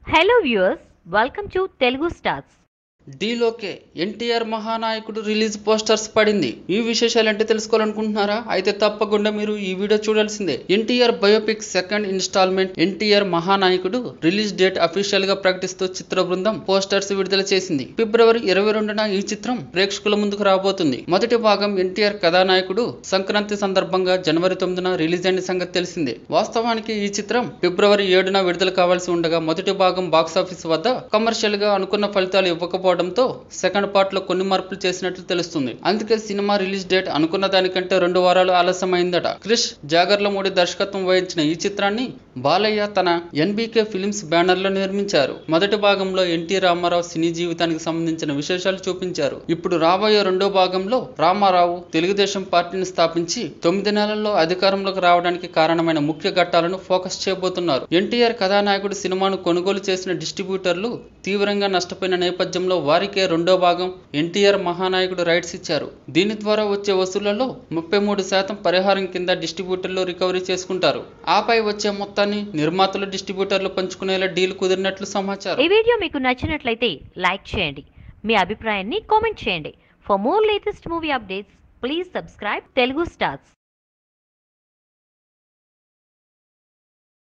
Hello viewers, welcome to Telugu Stars. డీలోకే NTR Mahanayakudu release posters పడింది. ఈ విశేషాలు అంటే తెలుసుకోవాలనుకుంటున్నారా? అయితే తప్పకుండా మీరు ఈ వీడియో చూడాల్సిందే. NTR biopic second installment NTR Mahanayakudu release date official గా ప్రకటిస్తూ చిత్ర బృందం పోస్టర్స్ విడుదల చేసింది. ఫిబ్రవరి 22న ఈ చిత్రం ప్రేక్షకుల ముందుకు రాబోతుంది. మొదటి భాగం ఎన్టీఆర్ కథానాయకుడు సంక్రాంతి సందర్భంగా జనవరి 9న రిలీజ్ అయిన సంగతి తెలిసిందే. వాస్తవానికి ఈ చిత్రం ఫిబ్రవరి 7న విడుదల కావాల్సి ఉండగా మొదటి భాగం బాక్సాఫీస్ వద్ద కమర్షియల్ గా అనుకున్న ఫలితాలు ఇవ్వకపోవడం సెకండ్ పార్ట్ లో కొన్ని మార్పులు చేసినట్లు తెలుస్తుంది. అందుకే సినిమా రిలీజ్ డేట్ అనుకున్న దానికంటే 2 వారాలు ఆలస్యమైందట. క్రిష్ జాగర్లమూడి దర్శకత్వం వహించిన ఈ చిత్రాన్ని బాలయ్య తన ఎన్బీకే ఫిలిమ్స్ బ్యానర్ లో నిర్మించారు. మొదటి భాగంలో ఎన్టీ రామారావు సినీ జీవితానికి సంబంధించిన విశేషాలు చూపించారు. ఇప్పుడు రాబోయే రెండో భాగంలో రామారావు తెలుగుదేశం పార్టీని స్థాపించి 9 నెలల్లో అధికారంలోకి రావడానికి కారణమైన ముఖ్య ఘట్టాలను ఫోకస్ చేయబోతున్నారు. ఎన్టీఆర్ కథానాయకుడు సినిమాను కొనుగోలు చేసిన డిస్ట్రిబ్యూటర్లు తీవ్రంగా నష్టపోయిన నేపథ్యంలో వారికే రెండో భాగం ఎన్టీఆర్ మహానాయకుడు రైట్స్ ఇచ్చారు. దీని ద్వారా వచ్చే వసూళ్లలో 33% పరిహారం కింద డిస్ట్రిబ్యూటర్లు రికవరీ చేసుకుంటారు. ఆపై వచ్చే మొత్తాన్ని నిర్మాతలు డిస్ట్రిబ్యూటర్లు పంచుకునేలా డీల్ కుదిరినట్లు సమాచారం. ఈ వీడియో మీకు నచ్చినట్లయితే లైక్ చేయండి, మీ అభిప్రాయాన్ని కామెంట్ చేయండి. For more latest movie updates please subscribe Telugu stars.